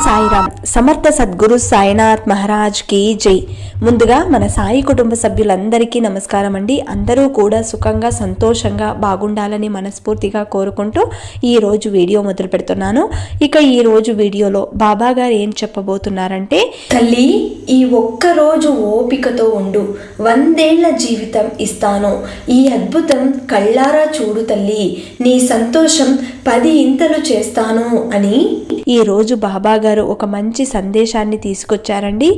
సాయిరామ్. సమర్థ సద్గురు సాయినాథ్ మహారాజ్ కి జై. ముందుగా మన సాయి కుటుంబ సభ్యులందరికీ నమస్కారం అండి. అందరూ కూడా సుఖంగా సంతోషంగా బాగుండాలని మనస్ఫూర్తిగా కోరుకుంటూ ఈ రోజు వీడియో మొదలు పెడుతున్నాను. ఇక ఈ రోజు వీడియోలో బాబా గారు ఏం చెప్పబోతున్నారంటే, తల్లి, ఈ ఒక్కరోజు ఓపికతో ఉండు, 100 ఏళ్ల జీవితం ఇస్తాను. ఈ అద్భుతం కళ్ళారా చూడు తల్లి, నీ సంతోషం 10 ఇంతలు చేస్తాను అని ఈ రోజు బాబా గారు ఒక మంచి సందేశాన్ని తీసుకొచ్చారండి.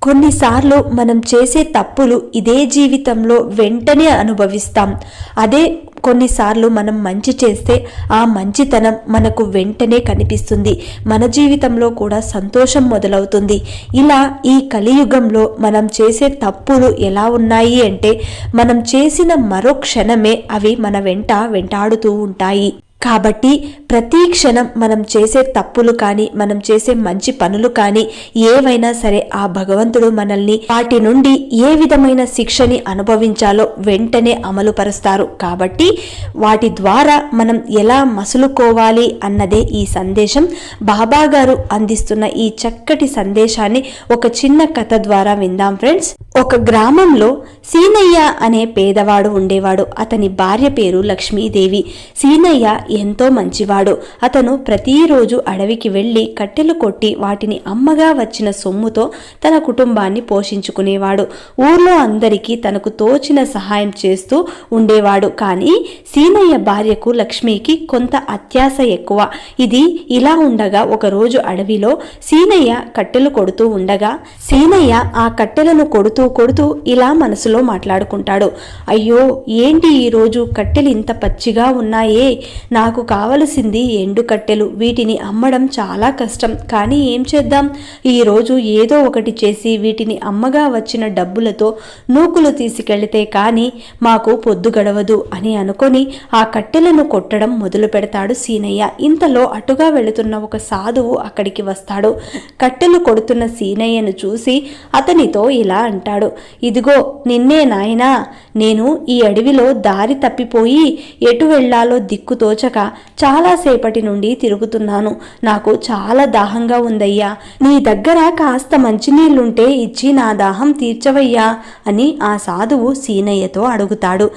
కొన్నిసార్లు మనం చేసే తప్పులు ఇదే జీవితంలో వెంటనే అనుభవిస్తాం. అదే కొన్నిసార్లు మనం మంచి చేస్తే ఆ మంచితనం మనకు వెంటనే కనిపిస్తుంది. మన జీవితంలో కూడా సంతోషం మొదలవుతుంది. ఇలా ఈ కలియుగంలో మనం చేసే తప్పులు ఎలా ఉన్నాయి అంటే, మనం చేసిన మరో క్షణమే అవి మన వెంటాడుతూ ఉంటాయి. కాబట్టి ప్రతి క్షణం మనం చేసే తప్పులు కానీ, మనం చేసే మంచి పనులు కానీ ఏవైనా సరే ఆ భగవంతుడు మనల్ని వాటి నుండి ఏ విధమైన శిక్షని అనుభవించాలో వెంటనే అమలు పరుస్తారు. కాబట్టి వాటి ద్వారా మనం ఎలా మసులుకోవాలి అన్నదే ఈ సందేశం. బాబా గారు అందిస్తున్న ఈ చక్కటి సందేశాన్ని ఒక చిన్న కథ ద్వారా విందాం ఫ్రెండ్స్. ఒక గ్రామంలో సీనయ్య అనే పేదవాడు ఉండేవాడు. అతని భార్య పేరు లక్ష్మీదేవి. సీనయ్య ఎంతో మంచివాడు. అతను ప్రతిరోజు అడవికి వెళ్లి కట్టెలు కొట్టి వాటిని అమ్మగా వచ్చిన సొమ్ముతో తన కుటుంబాన్ని పోషించుకునేవాడు. ఊర్లో అందరికీ తనకు తోచిన సహాయం చేస్తూ ఉండేవాడు. కానీ సీనయ్య భార్యకు లక్ష్మికి కొంత అత్యాశ ఎక్కువ. ఇది ఇలా ఉండగా ఒకరోజు అడవిలో సీనయ్య కట్టెలు కొడుతూ ఉండగా సీనయ్య ఆ కట్టెలను కొడుతూ ఇలా మనసులో మాట్లాడుకుంటాడు. అయ్యో, ఏంటి ఈరోజు కట్టెలు ఇంత పచ్చిగా ఉన్నాయే, నాకు కావలసింది ఎండు కట్టెలు. వీటిని అమ్మడం చాలా కష్టం. కానీ ఏం చేద్దాం, ఈరోజు ఏదో ఒకటి చేసి వీటిని అమ్మగా వచ్చిన డబ్బులతో నూకులు తీసుకెళ్తే కానీ మాకు పొద్దు గడవదు అని అనుకొని ఆ కట్టెలను కొట్టడం మొదలు పెడతాడు సీనయ్య. ఇంతలో అటుగా వెళుతున్న ఒక సాధువు అక్కడికి వస్తాడు. కట్టెలు కొడుతున్న సీనయ్యను చూసి అతనితో ఇలా అంటాడు, ఇదిగో నిన్నే నాయనా, నేను ఈ అడవిలో దారి తప్పిపోయి ఎటు వెళ్లాలో దిక్కు తోచక చాలాసేపటి నుండి తిరుగుతున్నాను. నాకు చాలా దాహంగా ఉందయ్యా, నీ దగ్గర కాస్త మంచినీళ్లుంటే ఇచ్చి నా దాహం తీర్చవయ్యా అని ఆ సాధువు సీనయ్యతో అడుగుతాడు.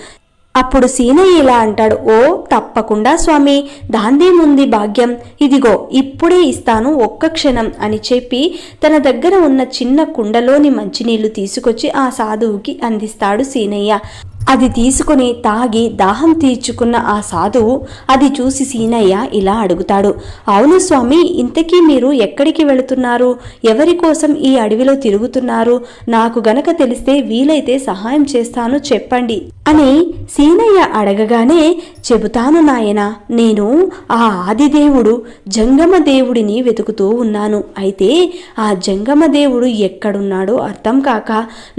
అప్పుడు సీనయ్య ఇలా అంటాడు, ఓ తప్పకుండా స్వామి, దాందేముంది భాగ్యం, ఇదిగో ఇప్పుడే ఇస్తాను, ఒక్క క్షణం అని చెప్పి తన దగ్గర ఉన్న చిన్న కుండలోని మంచినీళ్లు తీసుకొచ్చి ఆ సాధువుకి అందిస్తాడు సీనయ్య. అది తీసుకుని తాగి దాహం తీర్చుకున్న ఆ సాధువు అది చూసి సీనయ్య ఇలా అడుగుతాడు, అవును స్వామి, ఇంతకీ మీరు ఎక్కడికి వెళుతున్నారు? ఎవరి కోసం ఈ అడవిలో తిరుగుతున్నారు? నాకు గనక తెలిస్తే వీలైతే సహాయం చేస్తాను, చెప్పండి అని సీనయ్య అడగగానే, చెబుతాను నాయనా, నేను ఆ ఆదిదేవుడు జంగమదేవుడిని వెతుకుతూ ఉన్నాను. అయితే ఆ జంగమదేవుడు ఎక్కడున్నాడో అర్థం కాక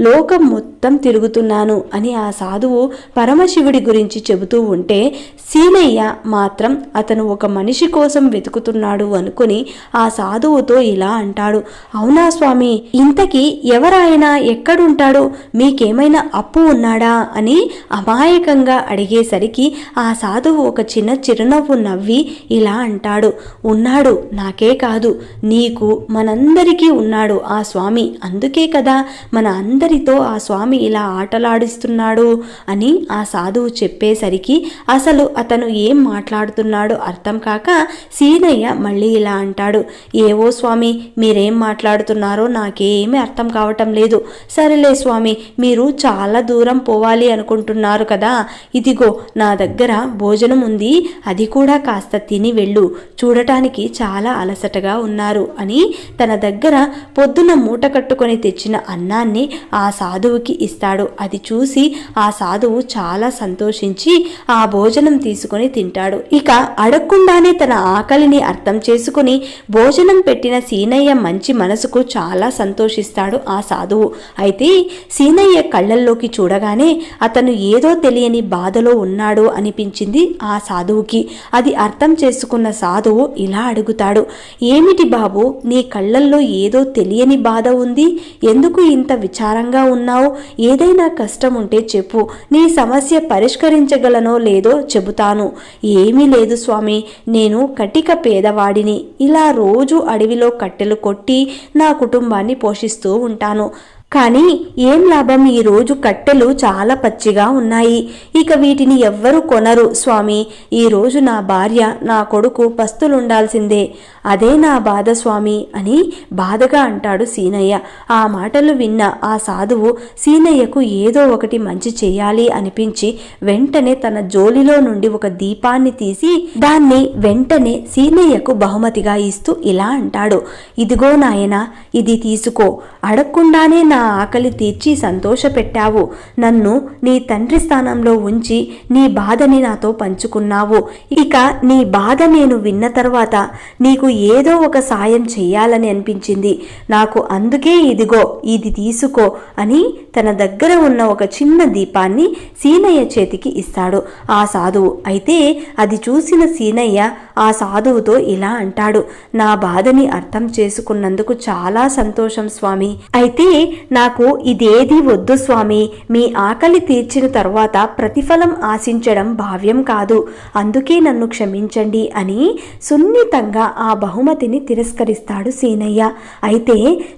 లోకం మొత్తం తిరుగుతున్నాను అని ఆ సాధువు పరమశివుడి గురించి చెబుతూ ఉంటే సీనయ్య మాత్రం అతను ఒక మనిషి కోసం వెతుకుతున్నాడు అనుకుని ఆ సాధువుతో ఇలా అంటాడు, అవునా స్వామి, ఇంతకీ ఎవరాయనా, ఎక్కడుంటాడు, మీకేమైనా అప్పు ఉన్నాడా అని అమాయకంగా అడిగేసరికి ఆ సాధువు ఒక చిన్న చిరునవ్వు నవ్వి ఇలా అంటాడు, ఉన్నాడు, నాకే కాదు నీకు మనందరికీ ఉన్నాడు ఆ స్వామి. అందుకే కదా మన అందరితో ఆ స్వామి ఇలా ఆటలాడిస్తున్నాడు అని ఆ సాధువు చెప్పేసరికి అసలు అతను ఏం మాట్లాడుతున్నాడో అర్థం కాక సీనయ్య మళ్ళీ ఇలా అంటాడు, ఏవో స్వామి, మీరేం మాట్లాడుతున్నారో నాకేమీ అర్థం కావటం లేదు. సరేలే స్వామి, మీరు చాలా దూరం పోవాలి అనుకుంటున్నారు కదా, ఇదిగో నా దగ్గర భోజనం ఉంది, అది కూడా కాస్త తిని వెళ్ళు, చూడటానికి చాలా అలసటగా ఉన్నారు అని తన దగ్గర పొద్దున మూట కట్టుకొని తెచ్చిన అన్నాన్ని ఆ సాధువుకి ఇస్తాడు. అది చూసి ఆ సాధువు చాలా సంతోషించి ఆ భోజనం తీసుకొని తింటాడు. ఇక అడగకుండానే తన ఆకలిని అర్థం చేసుకుని భోజనం పెట్టిన సీనయ్య మంచి మనసుకు చాలా సంతోషిస్తాడు ఆ సాధువు. అయితే సీనయ్య కళ్ళల్లోకి చూడగానే అతను ఏదో తెలియని బాధలో ఉన్నాడు అనిపించింది ఆ సాధువుకి. అది అర్థం చేసుకున్న సాధువు ఇలా అడుగుతాడు, ఏమిటి బాబు, నీ కళ్ళల్లో ఏదో తెలియని బాధ ఉంది, ఎందుకు ఇంత విచారంగా ఉన్నావు? ఏదైనా కష్టం ఉంటే చెప్పు, చెప్పు, నీ సమస్య పరిష్కరించగలనో లేదో చెబుతాను. ఏమీ లేదు స్వామి, నేను కటిక పేదవాడిని. ఇలా రోజు అడవిలో కట్టెలు కొట్టి నా కుటుంబాన్ని పోషిస్తూ ఉంటాను. కానీ ఏం లాభం, ఈరోజు కట్టెలు చాలా పచ్చిగా ఉన్నాయి. ఇక వీటిని ఎవ్వరూ కొనరు స్వామి. ఈరోజు నా భార్య, నా కొడుకు పస్తులుండాల్సిందే. అదే నా బాధ స్వామి అని బాధగా అంటాడు సీనయ్య. ఆ మాటలు విన్న ఆ సాధువు సీనయ్యకు ఏదో ఒకటి మంచి చేయాలి అనిపించి వెంటనే తన జోలిలో నుండి ఒక దీపాన్ని తీసి దాన్ని వెంటనే సీనయ్యకు బహుమతిగా ఇస్తూ ఇలా అంటాడు, ఇదిగో నాయనా, ఇది తీసుకో. అడగకుండానే నా ఆకలి తీర్చి సంతోషపెట్టావు. నన్ను నీ తండ్రి స్థానంలో ఉంచి నీ బాధని నాతో పంచుకున్నావు. ఇక నీ బాధ నేను విన్న తర్వాత నీకు ఏదో ఒక సాయం చెయ్యాలని అనిపించింది నాకు. అందుకే ఇదిగో ఇది తీసుకో అని తన దగ్గర ఉన్న ఒక చిన్న దీపాన్ని సీనయ్య చేతికి ఇస్తాడు ఆ సాధువు. అయితే అది చూసిన సీనయ్య ఆ సాధువుతో ఇలా అంటాడు, నా బాధని అర్థం చేసుకున్నందుకు చాలా సంతోషం స్వామి. అయితే నాకు ఇదేది వద్దు స్వామి. మీ ఆకలి తీర్చిన తర్వాత ప్రతిఫలం ఆశించడం భావ్యం కాదు. అందుకే నన్ను క్షమించండి అని సున్నితంగా ఆ బహుమతిని తిరస్కరిస్తాడు సీనయ్య. అయితే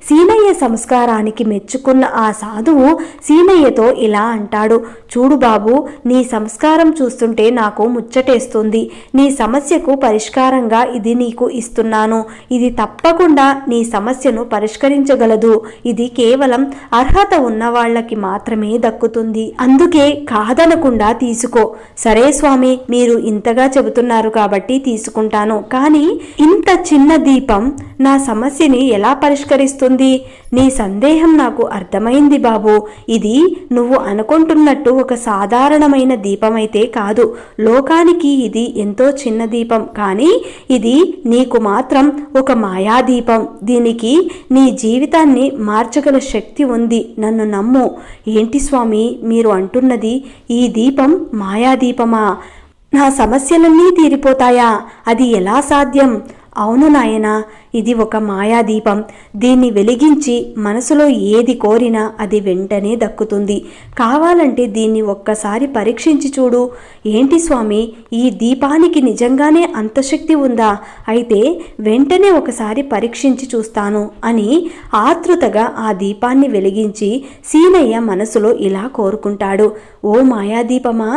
సీనయ్య సంస్కారానికి మెచ్చుకున్న ఆ సాధువు సీనయ్యతో ఇలా అంటాడు, చూడు బాబు, నీ సంస్కారం చూస్తుంటే నాకు ముచ్చటేస్తుంది. నీ సమస్యకు పరిష్కారంగా ఇది నీకు ఇస్తున్నాను. ఇది తప్పకుండా నీ సమస్యను పరిష్కరించగలదు. ఇది కేవలం అర్హత ఉన్న వాళ్ళకి మాత్రమే దక్కుతుంది. అందుకే కాదనకుండా తీసుకో. సరే స్వామి, మీరు ఇంతగా చెబుతున్నారు కాబట్టి తీసుకుంటాను. కానీ ఇంత చిన్న దీపం నా సమస్యని ఎలా పరిష్కరిస్తుంది? నీ సందేహం నాకు అర్థమైంది బాబు. ఇది నువ్వు అనుకుంటున్నట్టు ఒక సాధారణమైన దీపమైతే కాదు. లోకానికి ఇది ఎంతో చిన్న దీపం, కానీ ఇది నీకు మాత్రం ఒక మాయాదీపం. దీనికి నీ జీవితాన్ని మార్చగల శక్తి ఉంది. నన్ను నమ్ము. ఏంటి స్వామి మీరు అంటున్నది? ఈ దీపం మాయాదీపమా? నా సమస్యలన్నీ తీరిపోతాయా? అది ఎలా సాధ్యం? అవును నాయనా, ఇది ఒక మాయాదీపం. దీన్ని వెలిగించి మనసులో ఏది కోరినా అది వెంటనే దక్కుతుంది. కావాలంటే దీన్ని ఒక్కసారి పరీక్షించి చూడు. ఏంటి స్వామి, ఈ దీపానికి నిజంగానే అంత శక్తి ఉందా? అయితే వెంటనే ఒకసారి పరీక్షించి చూస్తాను అని ఆతృతగా ఆ దీపాన్ని వెలిగించి సీనయ్య మనసులో ఇలా కోరుకుంటాడు, ఓ మాయాదీపమా,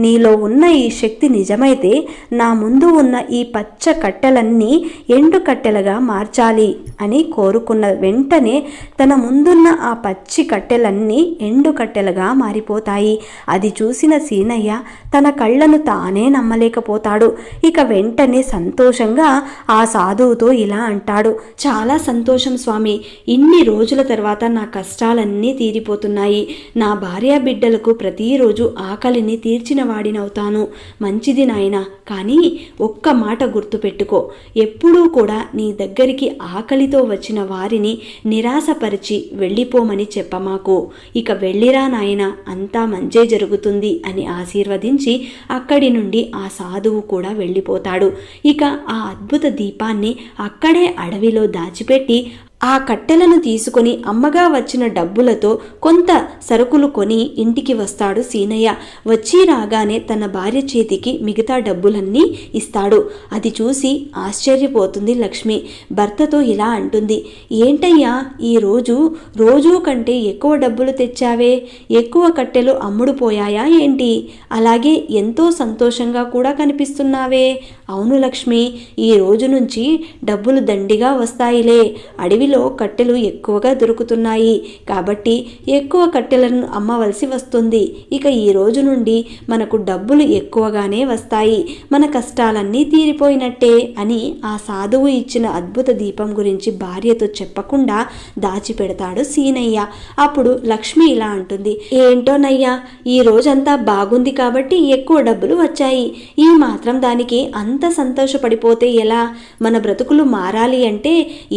నీలో ఉన్న ఈ శక్తి నిజమైతే నా ముందు ఉన్న ఈ పచ్చ కట్టెలన్నీ ఎండు కట్టెలుగా మార్చాలి అని కోరుకున్న వెంటనే తన ముందున్న ఆ పచ్చి కట్టెలన్నీ ఎండు కట్టెలుగా మారిపోతాయి. అది చూసిన సీనయ్య తన కళ్ళను తానే నమ్మలేకపోతాడు. ఇక వెంటనే సంతోషంగా ఆ సాధువుతో ఇలా అంటాడు, చాలా సంతోషం స్వామి. ఇన్ని రోజుల తర్వాత నా కష్టాలన్నీ తీరిపోతున్నాయి. నా భార్య బిడ్డలకు ప్రతిరోజు ఆకలిని తీర్చిన వాడినవుతాను. మంచిది నాయనా, కానీ ఒక్క మాట గుర్తుపెట్టుకో, ఎప్పుడూ కూడా నీ దగ్గరికి ఆకలితో వచ్చిన వారిని నిరాశపరిచి వెళ్ళిపోమని చెప్పమాకు. ఇక వెళ్ళిరా నాయనా, అంతా మంచే జరుగుతుంది అని ఆశీర్వదించి అక్కడి నుండి ఆ సాధువు కూడా వెళ్ళిపోతాడు. ఇక ఆ అద్భుత దీపాన్ని అక్కడే అడవిలో దాచిపెట్టి ఆ కట్టెలను తీసుకుని అమ్మగా వచ్చిన డబ్బులతో కొంత సరుకులు కొని ఇంటికి వస్తాడు సీనయ్య. వచ్చి రాగానే తన భార్య చేతికి మిగతా డబ్బులన్నీ ఇస్తాడు. అది చూసి ఆశ్చర్యపోతుంది లక్ష్మి. భర్తతో ఇలా అంటుంది, ఏంటయ్యా రోజు కంటే ఎక్కువ డబ్బులు తెచ్చావే? ఎక్కువ కట్టెలు అమ్ముడుపోయాయా ఏంటి? అలాగే ఎంతో సంతోషంగా కూడా కనిపిస్తున్నావే. అవును లక్ష్మి, ఈ రోజు నుంచి డబ్బులు దండిగా వస్తాయిలే. అడవిలో కట్టెలు ఎక్కువగా దొరుకుతున్నాయి కాబట్టి ఎక్కువ కట్టెలను అమ్మవలసి వస్తుంది. ఇక ఈ రోజు నుండి మనకు డబ్బులు ఎక్కువగానే వస్తాయి. మన కష్టాలన్నీ తీరిపోయినట్టే అని ఆ సాధువు ఇచ్చిన అద్భుత దీపం గురించి భార్యతో చెప్పకుండా దాచిపెడతాడు సీనయ్య. అప్పుడు లక్ష్మి ఇలా అంటుంది, ఏంటోనయ్యా, ఈ రోజంతా బాగుంది కాబట్టి ఎక్కువ డబ్బులు వచ్చాయి. ఈ మాత్రం దానికి అంత సంతోషపడిపోతే ఎలా? మన బ్రతుకులు మారాలి అంటే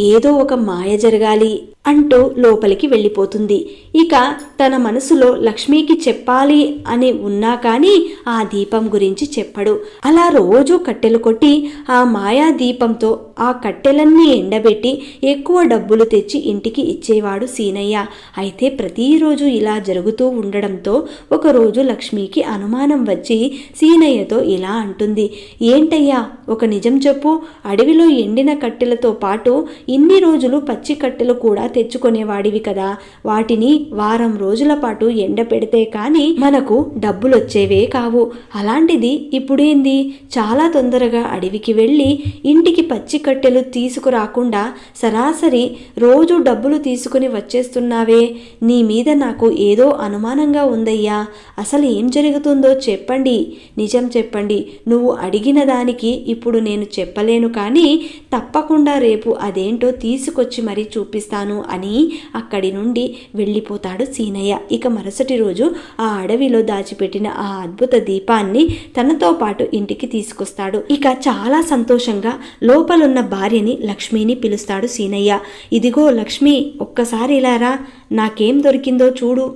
ఏదో ఒక మాయ జరగాలి అంటూ లోపలికి వెళ్ళిపోతుంది. ఇక తన మనసులో లక్ష్మికి చెప్పాలి అని ఉన్నా కానీ ఆ దీపం గురించి చెప్పడు. అలా రోజు కట్టెలు కొట్టి ఆ మాయా దీపంతో ఆ కట్టెలన్నీ ఎండబెట్టి ఎక్కువ డబ్బులు తెచ్చి ఇంటికి ఇచ్చేవాడు సీనయ్య. అయితే ప్రతిరోజు ఇలా జరుగుతూ ఉండడంతో ఒకరోజు లక్ష్మికి అనుమానం వచ్చి సీనయ్యతో ఇలా అంటుంది, ఏంటయ్యా ఒక నిజం చెప్పు, అడవిలో ఎండిన కట్టెలతో పాటు ఇన్ని రోజులు పచ్చి కట్టెలు కూడా తెచ్చుకునేవాడివి కదా, వాటిని వారం రోజుల పాటు ఎండ పెడితే కానీ మనకు డబ్బులొచ్చేవే కావు, అలాంటిది ఇప్పుడేంది చాలా తొందరగా అడవికి వెళ్ళి ఇంటికి పచ్చి కట్టెలు తీసుకురాకుండా సరాసరి రోజు డబ్బులు తీసుకుని వచ్చేస్తున్నావే, నీ మీద నాకు ఏదో అనుమానంగా ఉందయ్యా, అసలు ఏం జరుగుతుందో చెప్పండి, నిజం చెప్పండి, నువ్వు అడిగిన దానికి ఇప్పుడు నేను చెప్పలేను కానీ తప్పకుండా రేపు అదేంటో తీసుకొచ్చి మరీ చూపిస్తాను అని అక్కడి నుండి వెళ్ళిపోతాడు సీనయ్య. ఇక మరుసటి రోజు ఆ అడవిలో దాచిపెట్టిన ఆ అద్భుత దీపాన్ని తనతో పాటు ఇంటికి తీసుకొస్తాడు. ఇక చాలా సంతోషంగా లోపలున్న భార్యని లక్ష్మిని పిలుస్తాడు సీనయ్య. ఇదిగో లక్ష్మి, ఒక్కసారి ఇలా రా, నాకేం దొరికిందో చూడు.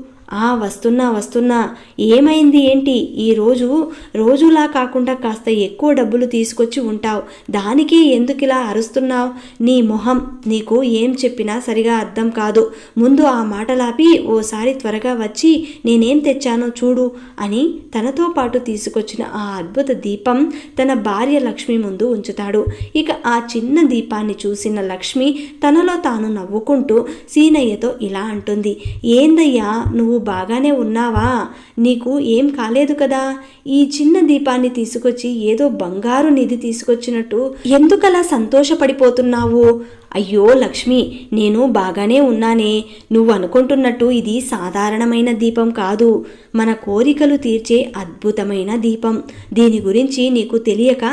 వస్తున్నా, ఏమైంది ఏంటి, ఈరోజు రోజులా కాకుండా కాస్త ఎక్కువ డబ్బులు తీసుకొచ్చి ఉంటావు, దానికి ఎందుకు ఇలా అరుస్తున్నావు, నీ మొహం, నీకు ఏం చెప్పినా సరిగా అర్థం కాదు, ముందు ఆ మాటలాపి ఓసారి త్వరగా వచ్చి నేనేం తెచ్చానో చూడు అని తనతో పాటు తీసుకొచ్చిన ఆ అద్భుత దీపం తన భార్య లక్ష్మి ముందు ఉంచుతాడు. ఇక ఆ చిన్న దీపాన్ని చూసిన లక్ష్మి తనలో తాను నవ్వుకుంటూ సీనయ్యతో ఇలా అంటుంది, ఏందయ్యా నువ్వు బాగానే ఉన్నావా, నీకు ఏం కాలేదు కదా, ఈ చిన్న దీపాన్ని తీసుకొచ్చి ఏదో బంగారు నిధి తీసుకొచ్చినట్టు ఎందుకలా సంతోషపడిపోతున్నావు, అయ్యో లక్ష్మి, నేను బాగానే ఉన్నానే, నువ్వు అనుకుంటున్నట్టు ఇది సాధారణమైన దీపం కాదు, మన కోరికలు తీర్చే అద్భుతమైన దీపం, దీని గురించి నీకు తెలియక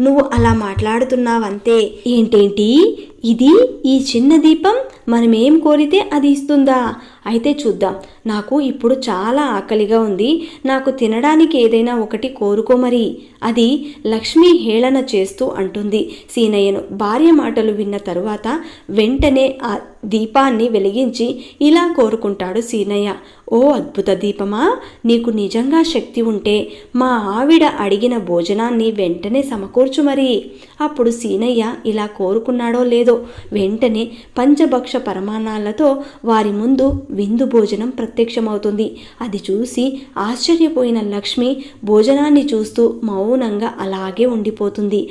నువ్వు అలా మాట్లాడుతున్నావంతే. ఏంటేంటి ఇది, ఈ చిన్న దీపం మనమేం కోరితే అది ఇస్తుందా, అయితే చూద్దాం, నాకు ఇప్పుడు చాలా ఆకలిగా ఉంది, నాకు తినడానికి ఏదైనా ఒకటి కోరుకో మరి, అది లక్ష్మి హేళన చేస్తూ అంటుంది సీనయ్యను. భార్య మాటలు విన్న తరువాత వెంటనే ఆ దీపాన్ని వెలిగించి ఇలా కోరుకుంటాడు సీనయ్య, ఓ అద్భుత దీపమా, నీకు నిజంగా శక్తి ఉంటే మా ఆవిడ అడిగిన భోజనాన్ని వెంటనే సమకూర్చు మరి. అప్పుడు సీనయ్య ఇలా కోరుకున్నాడో లేదో వెంటనే పంచభక్ష పరమాన్నాలతో వారి ముందు విందు భోజనం ప్రత్యక్షమవుతుంది. అది చూసి ఆశ్చర్యపోయిన లక్ష్మి భోజనాన్ని చూస్తూ మౌనంగా అలాగే ఉండిపోతుంది.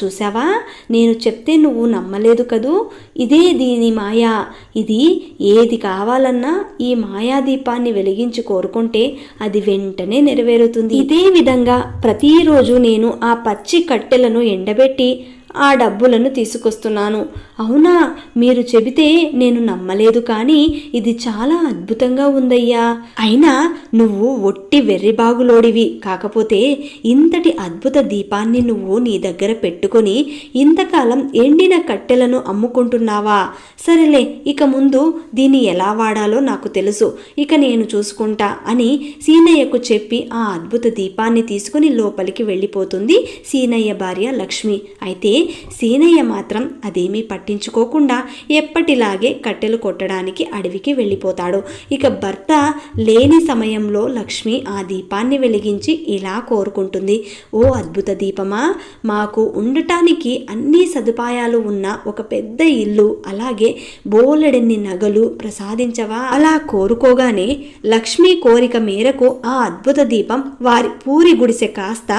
చూసావా, నేను చెప్తే నువ్వు నమ్మలేదు కదూ, ఇదే దీని మాయా, ఇది ఏది కావాలన్నా ఈ మాయాదీపాన్ని వెలిగించి కోరుకుంటే అది వెంటనే నెరవేరుతుంది. ఇదే విధంగా ప్రతిరోజు నేను ఆ పచ్చి కట్టెలను ఎండబెట్టి ఆ డబ్బులను తీసుకొస్తున్నాను. అవునా, మీరు చెబితే నేను నమ్మలేదు, కానీ ఇది చాలా అద్భుతంగా ఉందయ్యా, అయినా నువ్వు ఒట్టి వెర్రిబాగులోడివి, కాకపోతే ఇంతటి అద్భుత దీపాన్ని నువ్వు నీ దగ్గర పెట్టుకొని ఇంతకాలం ఎండిన కట్టెలను అమ్ముకుంటున్నావా, సరేలే, ఇక ముందు దీన్ని ఎలా వాడాలో నాకు తెలుసు, ఇక నేను చూసుకుంటా అని సీనయ్యకు చెప్పి ఆ అద్భుత దీపాన్ని తీసుకుని లోపలికి వెళ్ళిపోతుంది సీనయ్య భార్య లక్ష్మి. అయితే సీనయ్య మాత్రం అదేమీ పట్టించుకోకుండా ఎప్పటిలాగే కట్టెలు కొట్టడానికి అడవికి వెళ్ళిపోతాడు. ఇక భర్త లేని సమయంలో లక్ష్మి ఆ దీపాన్ని వెలిగించి ఇలా కోరుకుంటుంది, ఓ అద్భుత దీపమా, మాకు ఉండటానికి అన్ని సదుపాయాలు ఉన్న ఒక పెద్ద ఇల్లు, అలాగే బోలెడన్ని నగలు ప్రసాదించవా. అలా కోరుకోగానే లక్ష్మి కోరిక మేరకు ఆ అద్భుత దీపం వారి పూరి గుడిసె కాస్త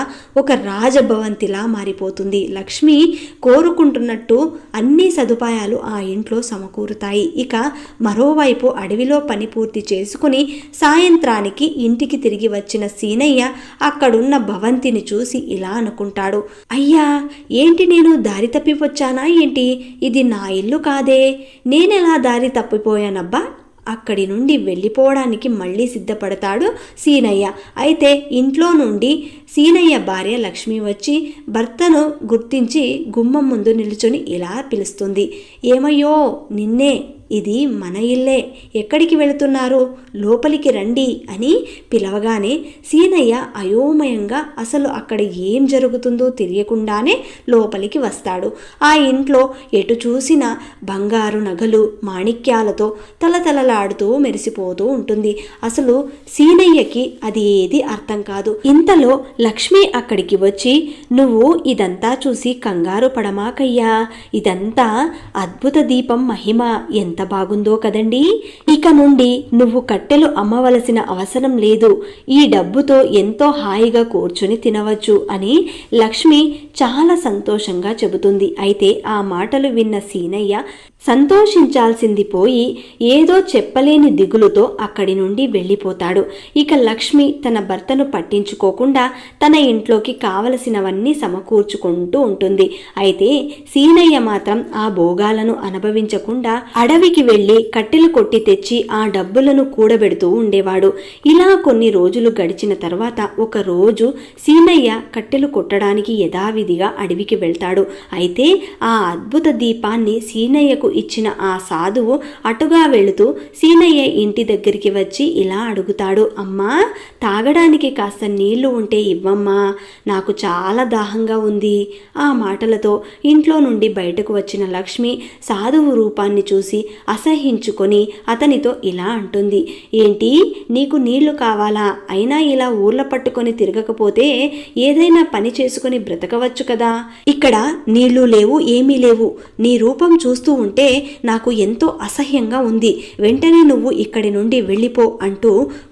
ఒక రాజభవంతిలా మారిపోతుంది. లక్ష్మి కోరుకుంటున్నట్టు అన్ని సదుపాయాలు ఆ ఇంట్లో సమకూరుతాయి. ఇక మరోవైపు అడవిలో పని పూర్తి చేసుకుని సాయంత్రానికి ఇంటికి తిరిగి వచ్చిన సీనయ్య అక్కడున్న భవంతిని చూసి ఇలా అనుకుంటాడు, అయ్యా, ఏంటి నేను దారి తప్పి వచ్చానా ఏంటి, ఇది నా ఇల్లు కాదే, నేనెలా దారి తప్పిపోయానబ్బా. అక్కడి నుండి వెళ్ళిపోవడానికి మళ్ళీ సిద్ధపడతాడు సీనయ్య. అయితే ఇంట్లో నుండి సీనయ్య భార్య లక్ష్మి వచ్చి భర్తను గుర్తించి గుమ్మం ముందు నిల్చొని ఇలా పిలుస్తుంది, ఏమయ్యో, నిన్నే, ఇది మన ఇల్లే, ఎక్కడికి వెళుతున్నారు, లోపలికి రండి అని పిలవగానే సీనయ్య అయోమయంగా అసలు అక్కడ ఏం జరుగుతుందో తెలియకుండానే లోపలికి వస్తాడు. ఆ ఇంట్లో ఎటు చూసినా బంగారు నగలు మాణిక్యాలతో తలతలలాడుతూ మెరిసిపోతూ ఉంటుంది. అసలు సీనయ్యకి అది ఏది అర్థం కాదు. ఇంతలో లక్ష్మి అక్కడికి వచ్చి, నువ్వు ఇదంతా చూసి కంగారు పడమాకయ్యా, ఇదంతా అద్భుత దీపం మహిమ, ఎంత బాగుందో కదండి, ఇక నుండి నువ్వు కట్టెలు అమ్మవలసిన అవసరం లేదు, ఈ డబ్బుతో ఎంతో హాయిగా కూర్చుని తినవచ్చు అని లక్ష్మి చాలా సంతోషంగా చెబుతుంది. అయితే ఆ మాటలు విన్న సీనయ్య సంతోషించాల్సింది పోయి ఏదో చెప్పలేని దిగులుతో అక్కడి నుండి వెళ్ళిపోతాడు. ఇక లక్ష్మి తన భర్తను పట్టించుకోకుండా తన ఇంట్లోకి కావలసినవన్నీ సమకూర్చుకుంటూ ఉంటుంది. అయితే సీనయ్య మాత్రం ఆ భోగాలను అనుభవించకుండా అడవికి వెళ్ళి కట్టెలు కొట్టి తెచ్చి ఆ డబ్బులను కూడబెడుతూ ఉండేవాడు. ఇలా కొన్ని రోజులు గడిచిన తర్వాత ఒక రోజు సీనయ్య కట్టెలు కొట్టడానికి యథావిధిగా అడవికి వెళ్తాడు. అయితే ఆ అద్భుత దీపాన్ని సీనయ్యకు ఇచ్చిన ఆ సాధువు అటుగా వెళుతూ సీనయ్య ఇంటి దగ్గరికి వచ్చి ఇలా అడుగుతాడు, అమ్మా, తాగడానికి కాస్త నీళ్లు ఉంటే ఇవ్వమ్మా, నాకు చాలా దాహంగా ఉంది. ఆ మాటలతో ఇంట్లో నుండి బయటకు వచ్చిన లక్ష్మి సాధువు రూపాన్ని చూసి అసహించుకొని అతనితో ఇలా అంటుంది, ఏంటి, నీకు నీళ్లు కావాలా? అయినా ఇలా ఊర్ల పట్టుకొని తిరగకపోతే ఏదైనా పని చేసుకుని బ్రతకవచ్చు కదా, ఇక్కడ నీళ్లు లేవు, ఏమీ లేవు, నీ రూపం చూస్తూ ఉంటే నాకు ఎంతో అసహ్యంగా ఉంది, వెంటనే నువ్వు ఇక్కడి నుండి వెళ్ళిపో అంటూ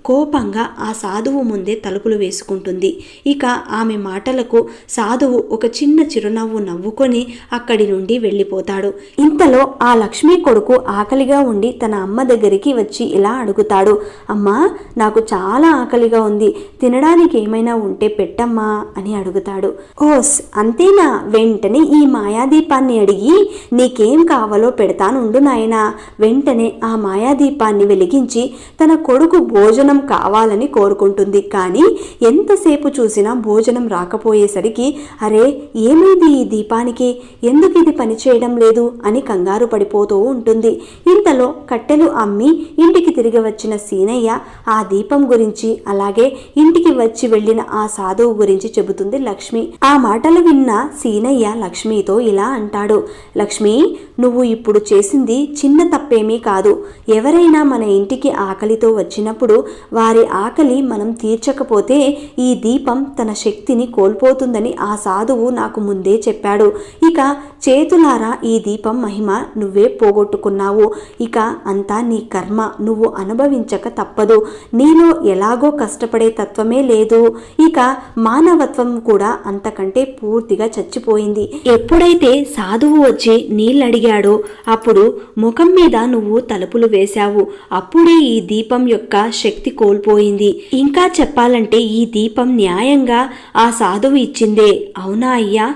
కోపంగా ఆ సాధువు ముందే తలుపులు వేసుకుంటుంది. ఇక ఆమె మాటలకు సాధువు ఒక చిన్న చిరునవ్వు నవ్వుకొని అక్కడి నుండి వెళ్ళిపోతాడు. ఇంతలో ఆ లక్ష్మీ కొడుకు ఆకలిగా ఉండి తన అమ్మ దగ్గరికి వచ్చి ఇలా అడుగుతాడు, అమ్మా, నాకు చాలా ఆకలిగా ఉంది, తినడానికి ఏమైనా ఉంటే పెట్టమ్మా అని అడుగుతాడు. ఓస్ అంతేనా, వెంటనే ఈ మాయాదీపాన్ని అడిగి నీకేం కావాలో పెడతానుండు నాయనా. వెంటనే ఆ మాయాదీపాన్ని వెలిగించి తన కొడుకు భోజనం కావాలని కోరుకుంటుంది. కానీ ఎంతసేపు చూసినా భోజనం రాకపోయేసరికి, అరే ఏమైంది ఈ దీపానికి, ఎందుకు ఇది పనిచేయడం లేదు అని కంగారు పడిపోతూ ఉంటుంది. ఇంతలో కట్టెలు అమ్మి ఇంటికి తిరిగి వచ్చిన సీనయ్య ఆ దీపం గురించి అలాగే ఇంటికి వచ్చి వెళ్ళిన ఆ సాధువు గురించి చెబుతుంది లక్ష్మి. ఆ మాటలు విన్న సీనయ్య లక్ష్మితో ఇలా అంటాడు, లక్ష్మి, నువ్వు ఇప్పుడు చేసింది చిన్న తప్పేమీ కాదు. ఎవరైనా మన ఇంటికి ఆకలితో వచ్చినప్పుడు వారి ఆకలి మనం తీర్చకపోతే ఈ దీపం తన శక్తిని కోల్పోతుందని ఆ సాధువు నాకు ముందే చెప్పాడు. ఇక చేతులారా ఈ దీపం మహిమ నువ్వే పోగొట్టుకున్నావు. ఇక అంతా నీ కర్మ, నువ్వు అనుభవించక తప్పదు. నీలో ఎలాగో కష్టపడే తత్వమే లేదు. ఇక మానవత్వం కూడా అంతకంటే పూర్తిగా చచ్చిపోయింది. ఎప్పుడైతే సాధువు వచ్చి నీళ్ళడిగాడో అప్పుడు ముఖం మీద నువ్వు తలుపులు వేశావు. అప్పుడే ఈ దీపం యొక్క శక్తి కోల్పోయింది. ఇంకా చెప్పాలంటే ఈ దీపం న్యాయంగా ఆ సాధువు ఇచ్చిందే. అవునా అయ్యా,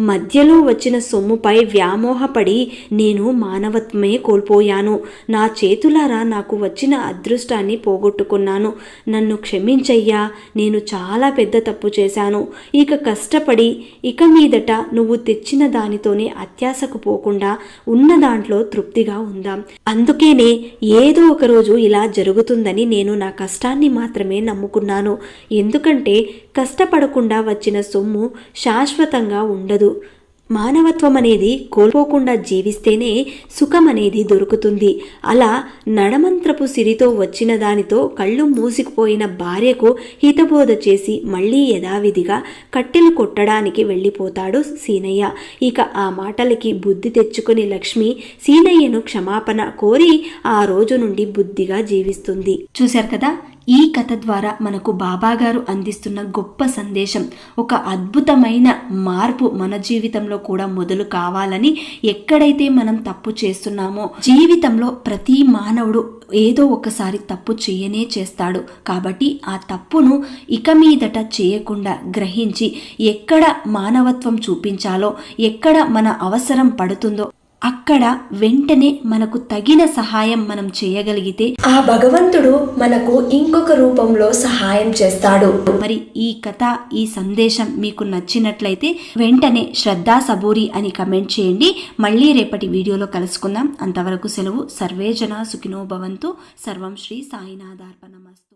మధ్యలో వచ్చిన సొమ్ముపై వ్యామోహపడి నేను మానవత్వమే కోల్పోయాను. నా చేతులారా నాకు వచ్చిన అదృష్టాన్ని పోగొట్టుకున్నాను. నన్ను క్షమించయ్యా, నేను చాలా పెద్ద తప్పు చేశాను. ఇక కష్టపడి ఇక మీదట నువ్వు తెచ్చిన దానితోనే అత్యాశకు పోకుండా ఉన్న దాంట్లో తృప్తిగా ఉందాం. అందుకేనే ఏదో ఒక రోజు ఇలా జరుగుతుందని నేను నా కష్టాన్ని మాత్రమే నమ్ముకున్నాను. ఎందుకంటే కష్టపడకుండా వచ్చిన సొమ్ము శాశ్వతంగా ఉండదు. మానవత్వం అనేది కోల్పోకుండా జీవిస్తేనే సుఖం అనేది దొరుకుతుంది. అలా నడమంత్రపు సిరితో వచ్చిన దానితో కళ్ళు మూసిపోయిన భార్యకు హితబోధ చేసి మళ్ళీ యథావిధిగా కట్టెలు కొట్టడానికి వెళ్ళిపోతాడు సీనయ్య. ఇక ఆ మాటలకి బుద్ధి తెచ్చుకుని లక్ష్మి సీనయ్యను క్షమాపణ కోరి ఆ రోజు నుండి బుద్ధిగా జీవిస్తుంది. చూశారు కదా, ఈ కథ ద్వారా మనకు బాబాగారు అందిస్తున్న గొప్ప సందేశం. ఒక అద్భుతమైన మార్పు మన జీవితంలో కూడా మొదలు కావాలని, ఎక్కడైతే మనం తప్పు చేస్తున్నామో జీవితంలో ప్రతి మానవుడు ఏదో ఒకసారి తప్పు చేయనే చేస్తాడు. కాబట్టి ఆ తప్పును ఇక మీదట చేయకుండా గ్రహించి ఎక్కడ మానవత్వం చూపించాలో, ఎక్కడ మన అవసరం పడుతుందో అక్కడ వెంటనే మనకు తగిన సహాయం మనం చేయగలిగితే ఆ భగవంతుడు మనకు ఇంకొక రూపంలో సహాయం చేస్తాడు. మరి ఈ కథ, ఈ సందేశం మీకు నచ్చినట్లయితే వెంటనే శ్రద్ధా సబూరి అని కమెంట్ చేయండి. మళ్ళీ రేపటి వీడియోలో కలుసుకుందాం. అంతవరకు సెలవు. సర్వే జన సుఖినో భవంతు. సర్వం శ్రీ సాయినాథార్పణమస్తు.